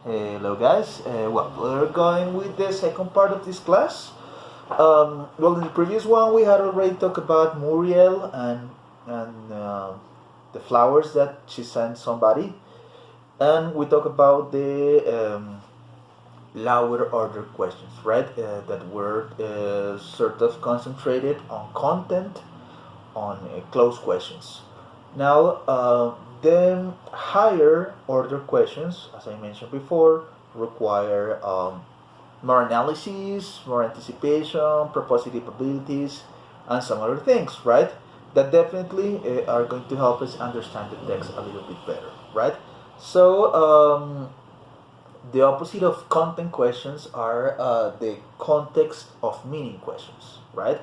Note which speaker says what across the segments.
Speaker 1: Hello guys, well, we're going with the second part of this class. Well, in the previous one we had already talked about Muriel and the flowers that she sent somebody, and we talked about the lower order questions, right? That were sort of concentrated on content, on close questions. Now, the higher order questions, as I mentioned before, require more analysis, more anticipation, propositive abilities, and some other things, right? That definitely are going to help us understand the text a little bit better, right? So, the opposite of content questions are the context of meaning questions, right?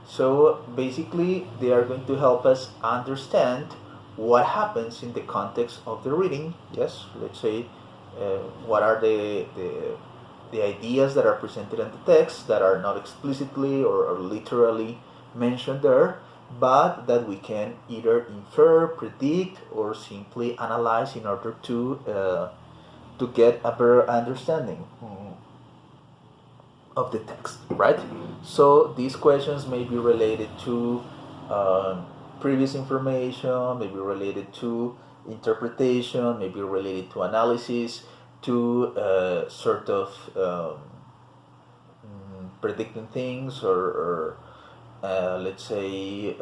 Speaker 1: So basically, they are going to help us understand what happens in the context of the reading. Yes, let's say what are the ideas that are presented in the text that are not explicitly or literally mentioned there, but that we can either infer, predict, or simply analyze in order to get a better understanding of the text, right? So these questions may be related to previous information, maybe related to interpretation, maybe related to analysis, to sort of predicting things or let's say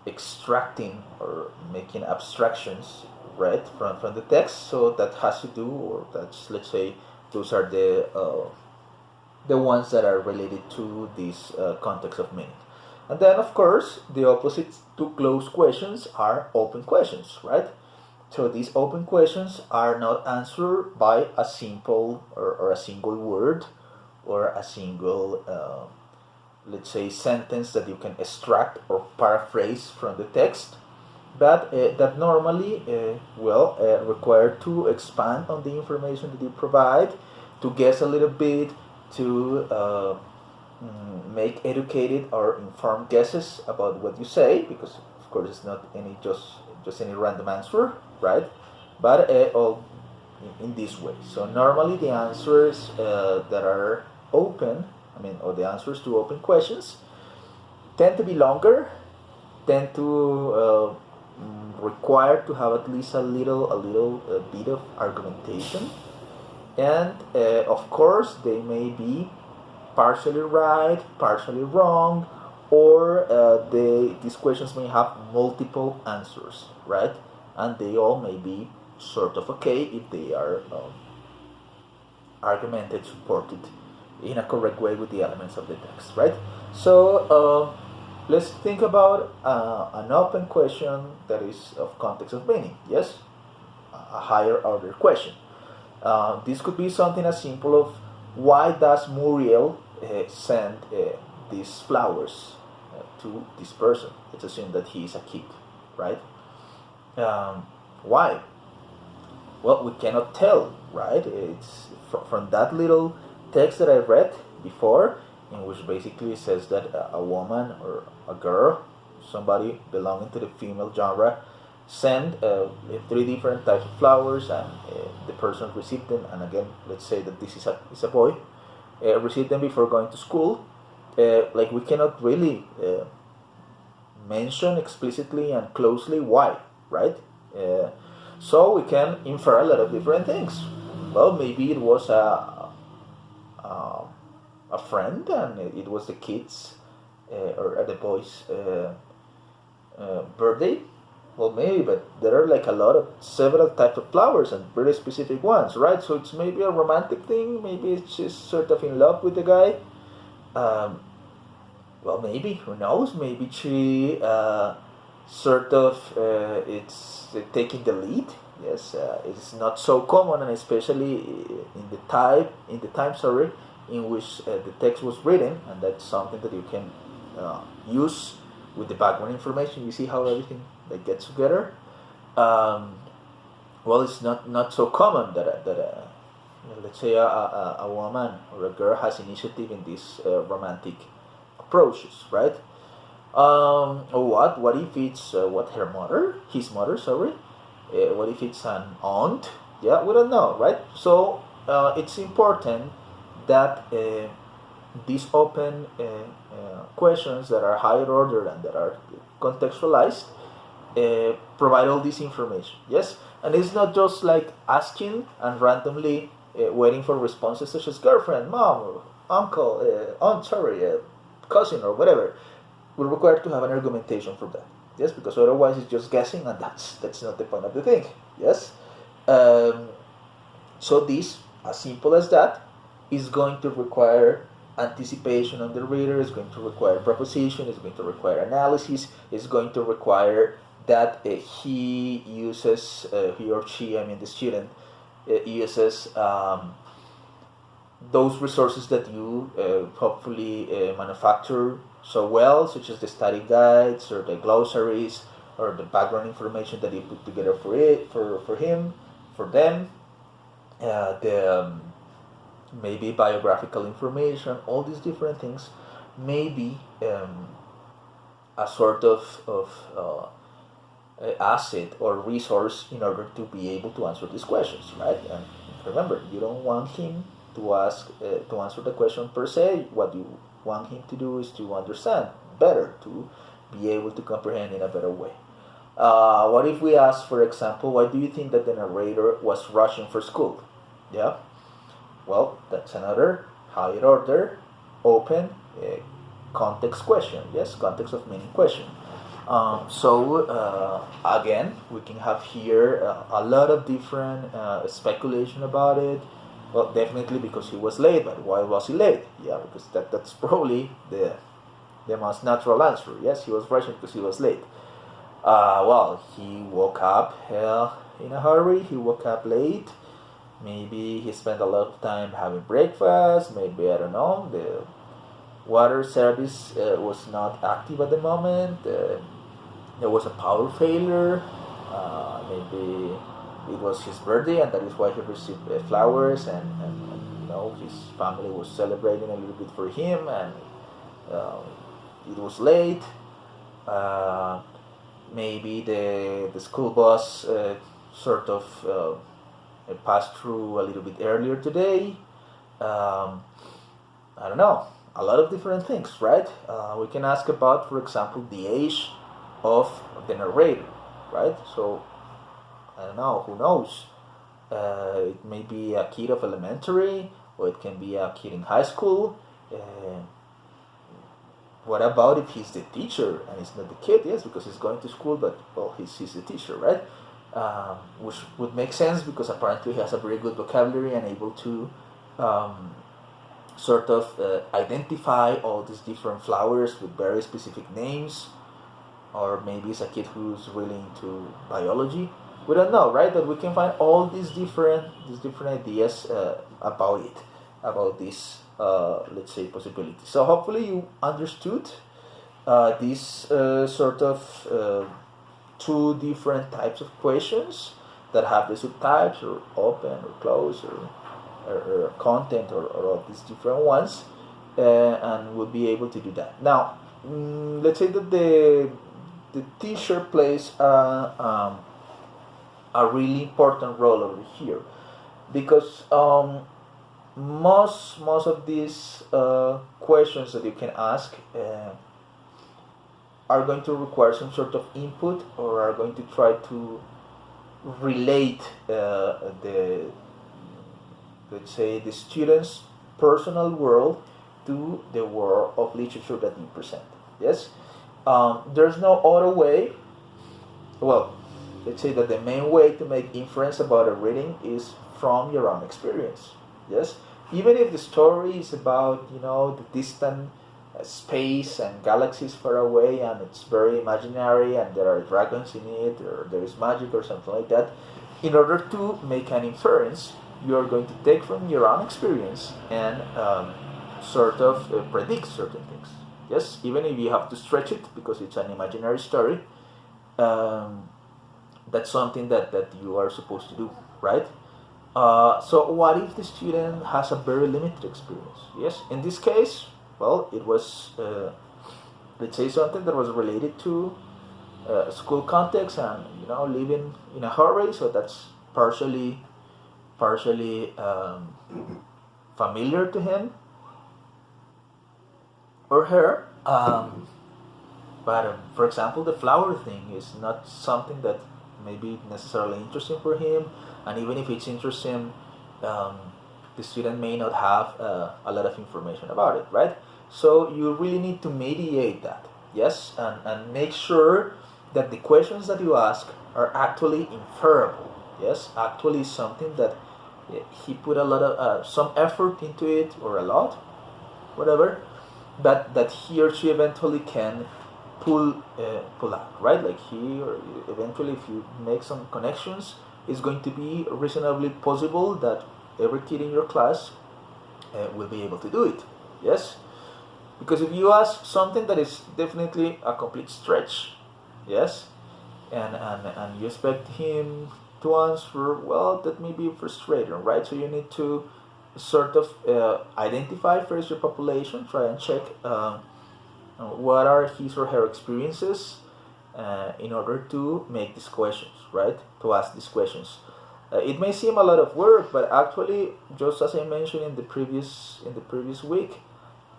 Speaker 1: extracting or making abstractions, right, from the text. So that has to do, or that's, let's say, those are the ones that are related to this context of meaning. And then, of course, the opposites to closed questions are open questions, right? So these open questions are not answered by a simple or a single word or a single, let's say, sentence that you can extract or paraphrase from the text, but that normally require to expand on the information that you provide, to guess a little bit, to make educated or informed guesses about what you say, because of course it's not any just any random answer, right? But all in this way. So normally the answers that are open, I mean, or the answers to open questions, tend to be longer, tend to require to have at least a little bit of argumentation, and of course they may be partially right, partially wrong, or these questions may have multiple answers, right? And they all may be sort of okay if they are argumented, supported in a correct way with the elements of the text, right? So let's think about an open question that is of context of meaning, yes? A higher order question. This could be something as simple of why does Muriel send these flowers to this person? Let's assume that he is a kid, right? Why? Well, we cannot tell, right? It's from that little text that I read before, in which basically says that a woman or a girl, somebody belonging to the female genre, send three different types of flowers, and the person received them. And again, let's say that this is a boy, received them before going to school. Like, we cannot really mention explicitly and closely why, right? So we can infer a lot of different things. Well, maybe it was a friend, and it was the kids or the boy's birthday. Well, maybe, but there are like a lot of several types of flowers and very specific ones, right? So it's maybe a romantic thing. Maybe she's sort of in love with the guy. Well, maybe, who knows? Maybe she sort of it's taking the lead. Yes, it's not so common, and especially in the time, sorry, in which the text was written, and that's something that you can use with the background information. You see how everything that gets together. Well, it's not so common that let's say a woman or a girl has initiative in these romantic approaches, right? What if it's his mother, sorry? What if it's an aunt Yeah, we don't know, right? So it's important that these open questions that are higher order and that are contextualized provide all this information. Yes, and it's not just like asking and randomly waiting for responses such as girlfriend, mom, uncle, aunt, sorry, cousin, or whatever. We're required to have an argumentation for that. Yes, because otherwise it's just guessing, and that's not the point of the thing. Yes. Um, so this, as simple as that, is going to require anticipation on the reader, is going to require proposition, is going to require analysis, is going to require that he uses, he or she, I mean the student, uses those resources that you hopefully manufacture so well, such as the study guides or the glossaries or the background information that you put together for him, for them, the maybe biographical information, all these different things may be a sort of asset or resource in order to be able to answer these questions, right? And remember, you don't want him to ask to answer the question per se. What you want him to do is to understand better, to be able to comprehend in a better way. What if we ask, for example, why do you think that the narrator was rushing for school? Yeah, well, that's another higher order, open context question. Yes, context of meaning question. Again, we can have here a lot of different speculation about it. Well, definitely because he was late, but why was he late? Yeah, because that's probably the most natural answer. Yes, he was rushing because he was late. Well, he woke up in a hurry. He woke up late. Maybe he spent a lot of time having breakfast. Maybe, I don't know, the water service was not active at the moment. There was a power failure. Maybe it was his birthday, and that is why he received flowers, and you know, his family was celebrating a little bit for him, and it was late. Maybe the school bus sort of passed through a little bit earlier today. I don't know, a lot of different things, right? We can ask about, for example, the age of the narrator, right? So, I don't know, who knows? It may be a kid of elementary, or it can be a kid in high school. What about if he's the teacher and he's not the kid? Yes, because he's going to school, but well, he's the teacher, right? Which would make sense because apparently he has a very good vocabulary and able to sort of identify all these different flowers with very specific names. Or maybe it's a kid who's really into biology. We don't know, right? But we can find all these different ideas about it, about this let's say possibility. So hopefully you understood these sort of two different types of questions that have the subtypes, or open or closed, or content, or all these different ones, and we'll be able to do that. Now, let's say that the teacher plays a really important role over here, because most of these questions that you can ask are going to require some sort of input, or are going to try to relate the, let's say, the student's personal world to the world of literature that you present. Yes, there's no other way. Well, let's say that the main way to make inference about a reading is from your own experience. Yes, even if the story is about, you know, the distant space and galaxies far away, and it's very imaginary, and there are dragons in it, or there is magic or something like that, in order to make an inference, you are going to take from your own experience and sort of predict certain things. Yes, even if you have to stretch it because it's an imaginary story, that's something that you are supposed to do, right? So what if the student has a very limited experience? Yes, in this case, well, it was, let's say, something that was related to school context, and, you know, living in a hurry, so that's partially partially familiar to him or her. But for example, the flower thing is not something that may be necessarily interesting for him, and even if it's interesting, um, the student may not have a lot of information about it, right? So you really need to mediate that, yes, and make sure that the questions that you ask are actually inferable, yes, actually something that he put a lot of some effort into it, or a lot, whatever, but that he or she eventually can pull out, right? Like he or eventually, if you make some connections, it's going to be reasonably possible that every kid in your class will be able to do it. Yes, because if you ask something that is definitely a complete stretch, yes, and you expect him to answer, well, that may be frustrating, right? So you need to sort of identify first your population, try and check what are his or her experiences in order to make these questions, right? To ask these questions. It may seem a lot of work, but actually, just as I mentioned in the previous week,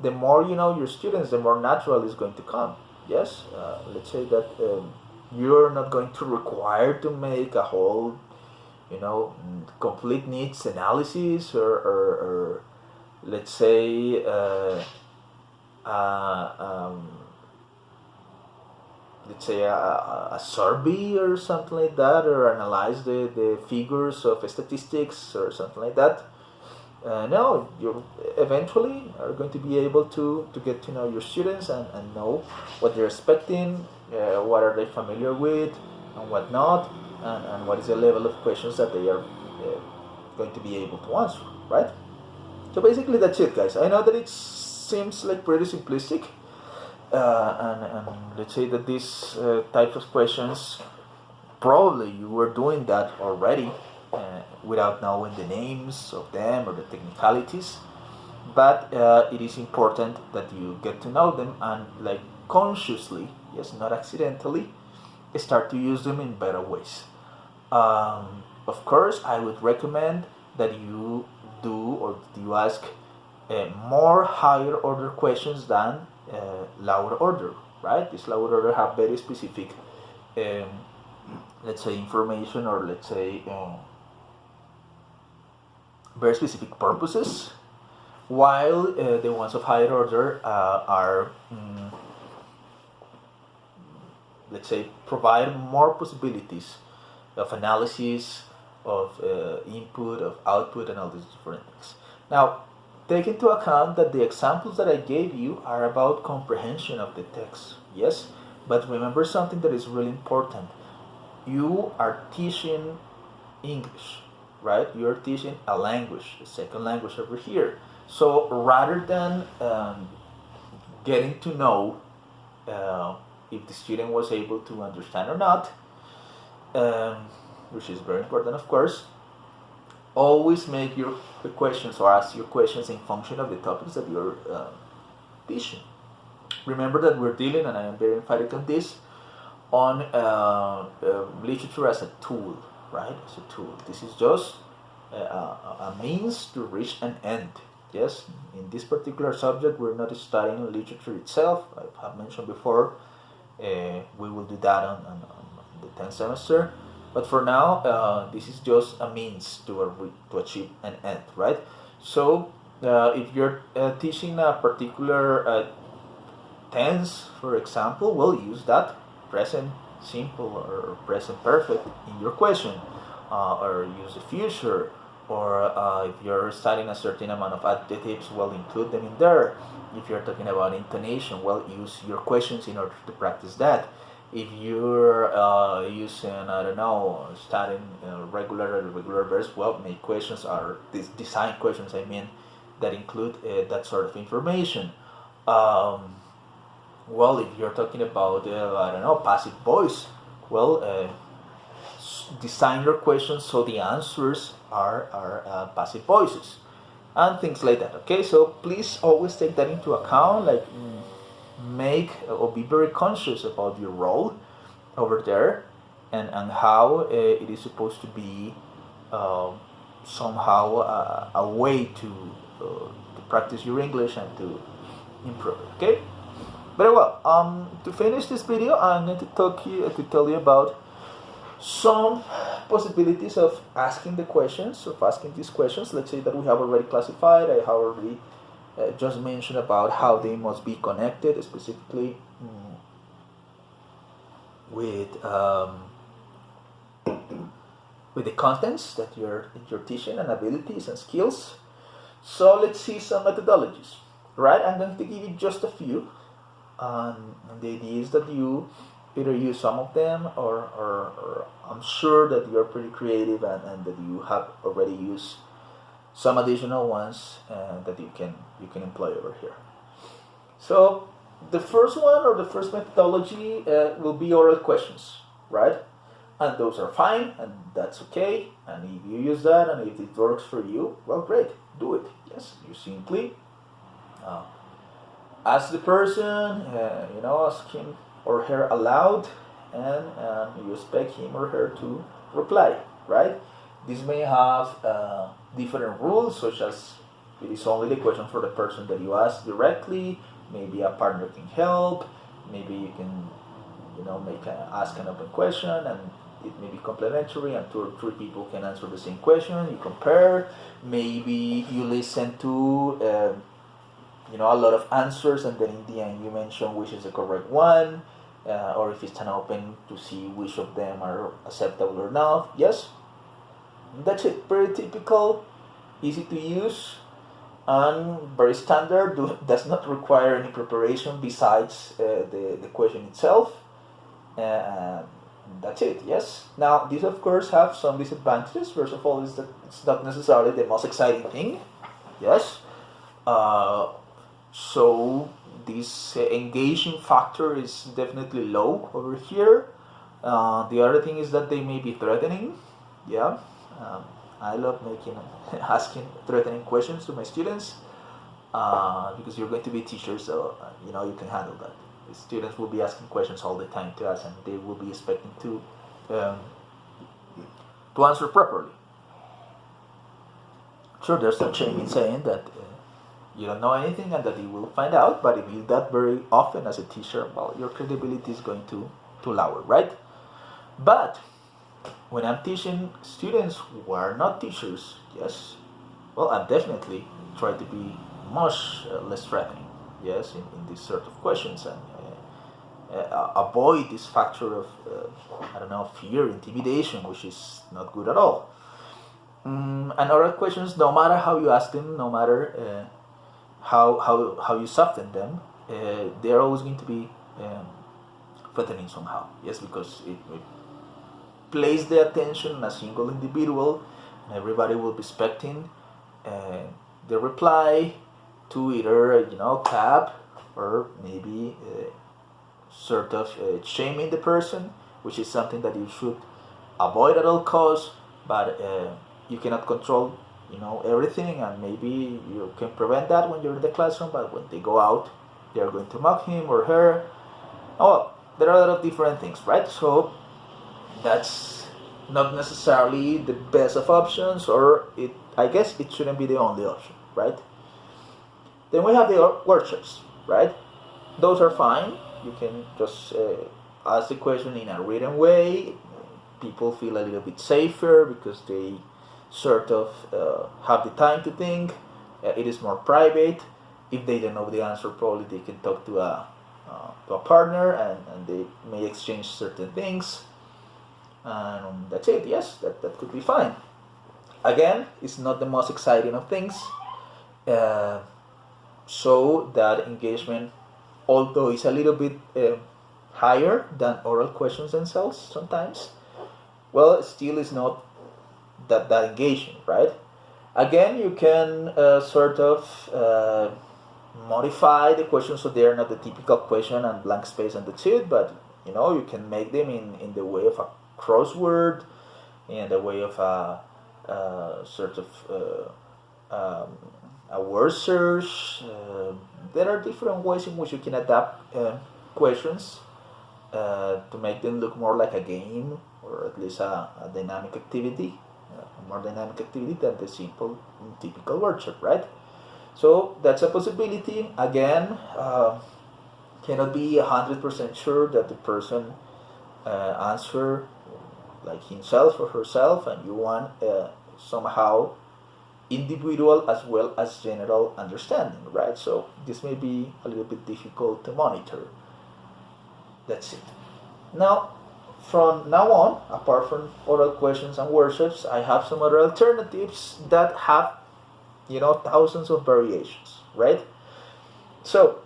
Speaker 1: the more you know your students, the more natural it's going to come. Yes, let's say that you're not going to require to make a whole, complete needs analysis, or let's say uh, um, a survey or something like that, or analyze the figures of statistics or something like that. No, you eventually are going to be able to get to know your students, and know what they're expecting, what are they familiar with, and what not, and what is the level of questions that they are going to be able to answer, right? So basically that's it, guys. I know that it seems like pretty simplistic, and let's say that these types of questions, probably you were doing that already without knowing the names of them or the technicalities, but it is important that you get to know them and, like, consciously, yes, not accidentally, start to use them in better ways. Of course, I would recommend that you do, or you ask more higher order questions than lower order, right? This lower order have very specific, um, let's say, information, or let's say very specific purposes, while the ones of higher order are, let's say, provide more possibilities of analysis, of input, of output, and all these different things. Now, take into account that the examples that I gave you are about comprehension of the text, yes? But remember something that is really important. You are teaching English, right? You're teaching a language, a second language over here. So rather than getting to know if the student was able to understand or not, which is very important, of course, always make your questions, or ask your questions, in function of the topics that you're teaching. Remember that we're dealing, and I am very emphatic on this, on literature as a tool, right? As a tool. This is just a means to reach an end. Yes, in this particular subject, we're not studying literature itself. I have mentioned before, we will do that on the 10th semester. But for now, this is just a means to achieve an end, right? So, if you're teaching a particular tense, for example, we'll use that present simple or present perfect in your question, or use the future, or if you're studying a certain amount of adjectives, well, include them in there. If you're talking about intonation, well, use your questions in order to practice that. If you're using, I don't know, studying regular or irregular verbs, well, make questions, or design questions, I mean, that include that sort of information. Well, if you're talking about, I don't know, passive voice, well, design your questions so the answers are passive voices, and things like that. Okay, so please always take that into account. Like, make or be very conscious about your role over there, and how it is supposed to be somehow a way to practice your English and to improve it. Okay. Very well. To finish this video, I'm going to tell you about some possibilities of asking these questions. Let's say that we have already classified. I have already just mentioned about how they must be connected, specifically with the contents that you're teaching and abilities and skills. So let's see some methodologies. Right? I'm going to give you just a few. And the idea is that you either use some of them, or I'm sure that you're pretty creative and that you have already used some additional ones that you can employ over here. So the first one, or the first methodology, will be oral questions, right? And those are fine, and that's okay. And if you use that and if it works for you, well, great, do it. Yes, you simply ask the person, ask him or her aloud, and you expect him or her to reply, right? This may have different rules, such as it is only the question for the person that you ask directly. Maybe a partner can help. Maybe you can, ask an open question, and it may be complementary, and 2 or 3 people can answer the same question. You compare. Maybe you listen to a lot of answers, and then in the end you mention which is the correct one, or if it's an open, to see which of them are acceptable or not. Yes, that's it. Very typical, easy to use, and very standard. Does not require any preparation besides the question itself. That's it. Yes. Now, these of course have some disadvantages. First of all, is that it's not necessarily the most exciting thing. Yes. So this engaging factor is definitely low over here. The other thing is that they may be threatening. Yeah, I love asking threatening questions to my students, because you're going to be teachers, so you can handle that. The students will be asking questions all the time to us, and they will be expecting to answer properly. Sure, there's no shame in saying that you don't know anything and that you will find out, but if you do that very often as a teacher, well, your credibility is going to lower, right? But when I'm teaching students who are not teachers, yes, well, I definitely try to be much less threatening, yes, in these sort of questions, and avoid this factor of fear, intimidation, which is not good at all. And oral questions, no matter how you ask them, no matter how you soften them, they're always going to be threatening somehow. Yes, because it place the attention on a single individual, and everybody will be expecting the reply to either cap, or maybe sort of shaming the person, which is something that you should avoid at all costs. But you cannot control everything, and maybe you can prevent that when you're in the classroom, but when they go out, they're going to mock him or her. Oh, there are a lot of different things, right? So that's not necessarily the best of options, or I guess it shouldn't be the only option, right? Then we have the workshops, right? Those are fine. You can just ask the question in a written way. People feel a little bit safer because they sort of have the time to think. It is more private. If they don't know the answer, probably they can talk to a partner, and they may exchange certain things. And that's it. Yes, that could be fine. Again, it's not the most exciting of things. So that engagement, although it's a little bit higher than oral questions themselves sometimes, well, still is not that engaging, right? Again, you can sort of modify the questions so they are not the typical question and blank space and that's it, but you can make them in the way of a crossword, in the way of a sort of a word search. There are different ways in which you can adapt questions to make them look more like a game, or at least a dynamic activity, more dynamic activity than the simple typical workshop, right? So that's a possibility. Again, cannot be 100% sure that the person answer like himself or herself, and you want somehow individual as well as general understanding, right? So this may be a little bit difficult to monitor. That's it. Now, from now on, apart from oral questions and workshops, I have some other alternatives that have, thousands of variations, right? So,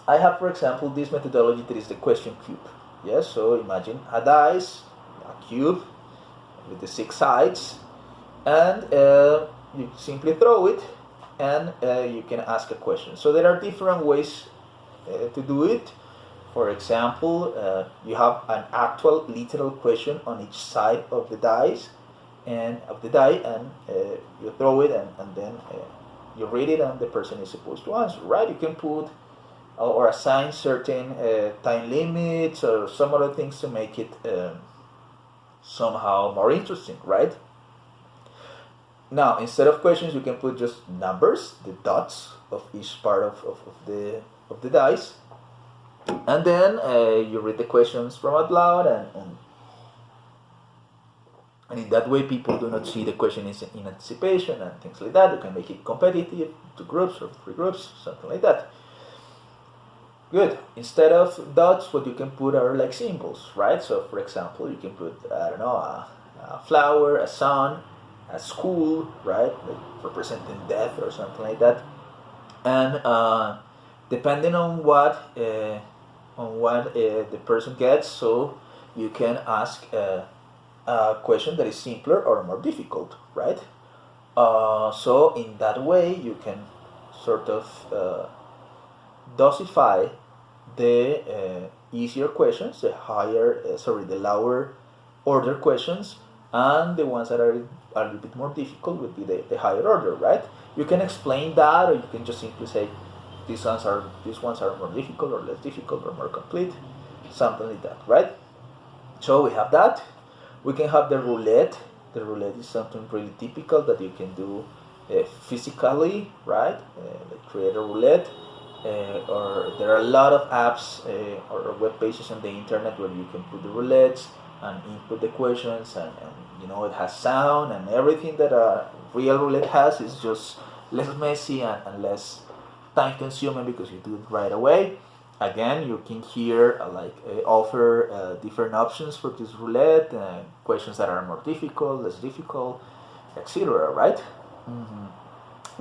Speaker 1: I have, for example, this methodology that is the question cube. Yes, so imagine a dice, a cube with the 6 sides, and you simply throw it, and you can ask a question. So there are different ways to do it. For example, you have an actual literal question on each side of the dice, and you throw it, and then you read it, and the person is supposed to answer, right? You can put or assign certain time limits or some other things to make it somehow more interesting, right? Now, instead of questions, you can put just numbers, the dots of each part of the dice, and then you read the questions from out loud, and in that way people do not see the question in anticipation and things like that. You can make it competitive, 2 groups or 3 groups, something like that. Good. Instead of dots, what you can put are like symbols, right? So for example, you can put, I don't know, a flower, a sun, a school, right, like representing death or something like that. And depending on what the person gets, so you can ask a question that is simpler or more difficult, right? So in that way, you can sort of dosify the easier questions, the lower order questions, and the ones that are a little bit more difficult would be the higher order, right? You can explain that, or you can just simply say these ones are more difficult or less difficult or more complete, something like that, right? So we have that. We can have the roulette. The roulette is something really typical that you can do physically, right? Like create a roulette. Or there are a lot of apps or web pages on the internet where you can put the roulettes and input the questions, and it has sound, and everything that a real roulette has is just less messy and less time consuming because you do it right away. Again, you can here offer different options for this roulette, questions that are more difficult, less difficult, etc. Right? Mm-hmm.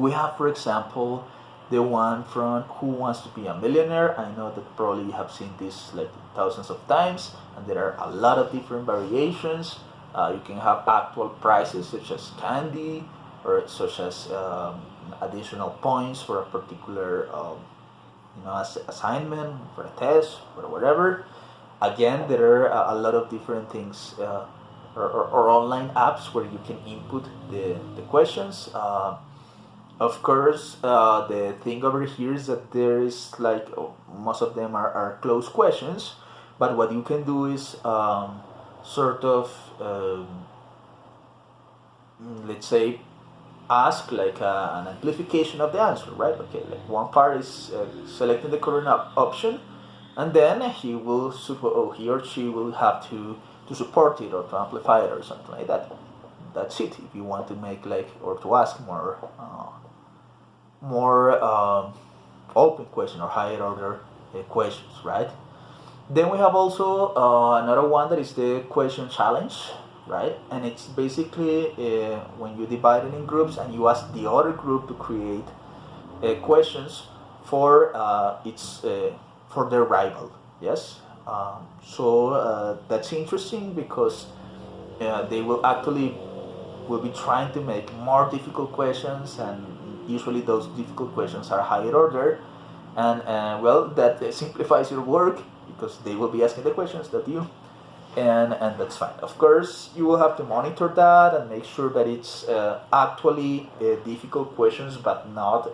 Speaker 1: We have, for example, the one from Who Wants to Be a Millionaire. I know that probably you have seen this like thousands of times, and there are a lot of different variations. You can have actual prizes such as candy, or such as additional points for a particular assignment, for a test, or whatever. Again, there are a lot of different things or online apps where you can input the questions. Of course, the thing over here is that there is most of them are closed questions, but what you can do is sort of let's say ask an amplification of the answer, right? Okay, like one part is selecting the current option, and then he or she will have to support it or to amplify it or something like that. That's it. If you want to make or to ask more open question or higher order questions, right? Then we have also another one that is the question challenge, right? And it's basically when you divide it in groups and you ask the other group to create questions for for their rival. Yes. So that's interesting because they will be trying to make more difficult questions, and usually those difficult questions are higher order, and that simplifies your work because they will be asking the questions, not you, and that's fine. Of course, you will have to monitor that and make sure that it's actually difficult questions, but not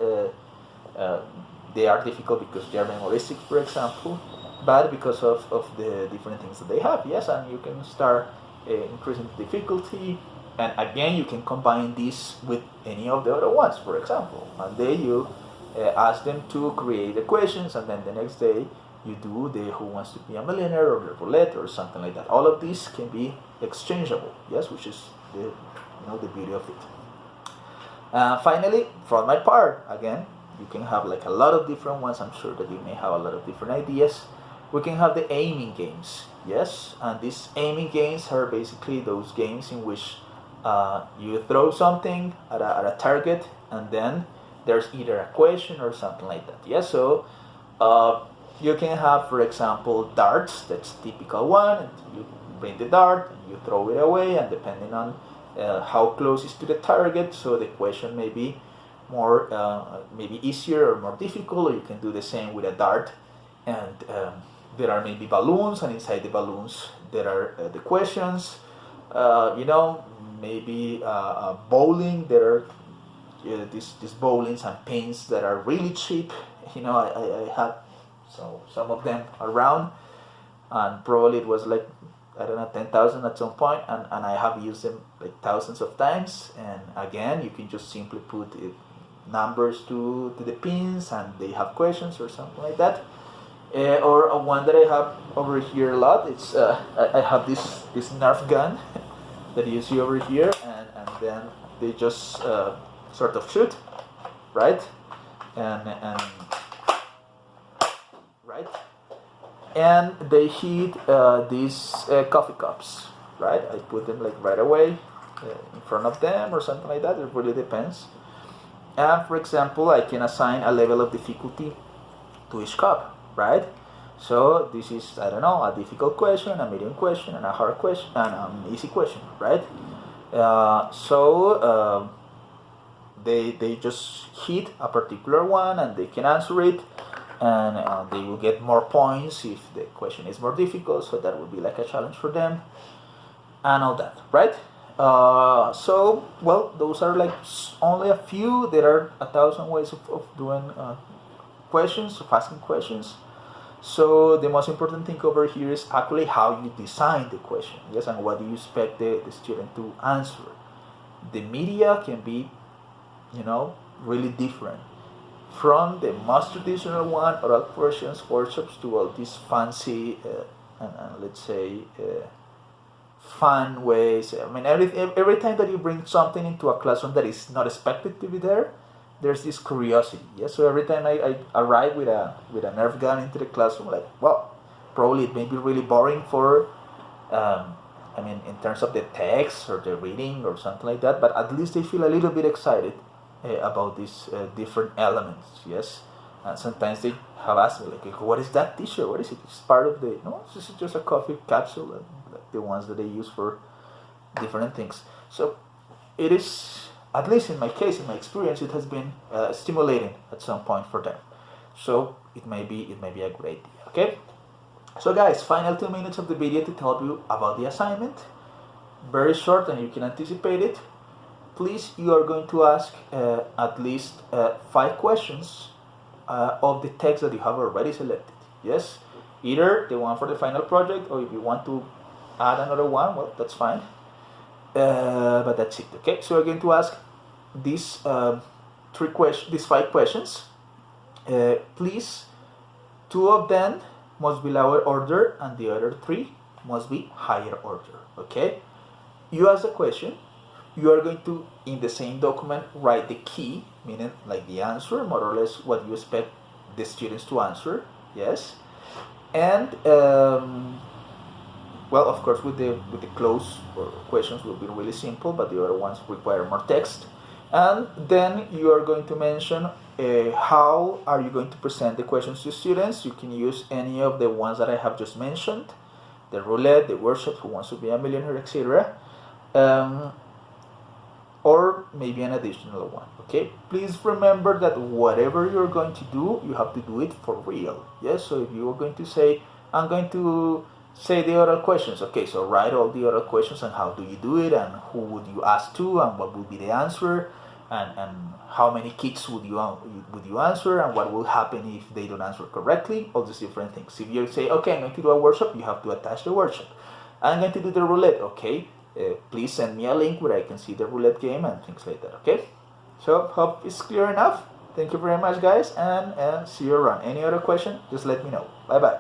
Speaker 1: they are difficult because they are memoristic, for example, but because of the different things that they have. Yes, and you can start increasing the difficulty And again, you can combine this with any of the other ones. For example, one day you ask them to create the questions, and then the next day you do the Who Wants to Be a Millionaire or the roulette or something like that. All of these can be exchangeable, yes, which is the beauty of it. Finally, from my part, again, you can have like a lot of different ones. I'm sure that you may have a lot of different ideas. We can have the aiming games, yes, and these aiming games are basically those games in which you throw something at a target, and then there's either a question or something like that. Yeah, so you can have, for example, darts. That's typical one. And you bring the dart and you throw it away, and depending on how close is to the target, so the question may be more maybe easier or more difficult. Or you can do the same with a dart, and there are maybe balloons, and inside the balloons there are the questions. Maybe bowling. There are these bowlings and pins that are really cheap. I have some of them around, and probably it was like, I don't know, 10,000 at some point, and I have used them like thousands of times. And again, you can just simply put numbers to the pins, and they have questions or something like that. Or one that I have over here a lot. It's I have this Nerf gun that you see over here, and then they just sort of shoot, right? And right, and they hit these coffee cups, right? I put them like right away in front of them or something like that. It really depends. And for example, I can assign a level of difficulty to each cup, right? So this is, I don't know, a difficult question, a medium question, and a hard question, and an easy question, right? They just hit a particular one, and they can answer it, and they will get more points if the question is more difficult. So that would be like a challenge for them, and all that, right? Those are like only a few. There are 1,000 ways of doing questions, of asking questions. So the most important thing over here is actually how you design the question, yes, and what do you expect the student to answer. The media can be, really different from the most traditional one, oral questions, workshops, to all these fancy and let's say fun ways. I mean, every time that you bring something into a classroom that is not expected to be there, there's this curiosity. Yeah. So every time I arrive with a Nerf gun into the classroom, like, well, probably it may be really boring for, in terms of the text or the reading or something like that. But at least they feel a little bit excited about these different elements. Yes. And sometimes they have asked me, like, what is that T-shirt? What is it? It's part of the, no, this is just a coffee capsule, like the ones that they use for different things. So it is, at least in my case, in my experience, it has been stimulating at some point for them. So it may be a great idea. Okay. So guys, final 2 minutes of the video to tell you about the assignment. Very short, and you can anticipate it. Please, you are going to ask at least 5 questions of the text that you have already selected. Yes, either the one for the final project, or if you want to add another one, well, that's fine. But that's it. Okay, so we're going to ask these 5 questions. Please, 2 of them must be lower order, and the other 3 must be higher order. Okay, you ask the question. You are going to, in the same document, write the key, meaning like the answer, more or less what you expect the students to answer. Yes, and well, of course, with the close questions will be really simple, but the other ones require more text. And then you are going to mention how are you going to present the questions to students. You can use any of the ones that I have just mentioned, the roulette, the workshop, Who Wants to Be a Millionaire, etc. Or maybe an additional one. Okay, please remember that whatever you're going to do, you have to do it for real. Yes, so if you are going to say, I'm going to say the oral questions, okay, so write all the oral questions and how do you do it, and who would you ask to, and what would be the answer, and how many kids would you answer, and what will happen if they don't answer correctly, all these different things. If you say, okay, I'm going to do a workshop, you have to attach the workshop. I'm going to do the roulette, okay, please send me a link where I can see the roulette game and things like that. Okay, so hope it's clear enough. Thank you very much, guys, and see you around. Any other question, just let me know. Bye bye.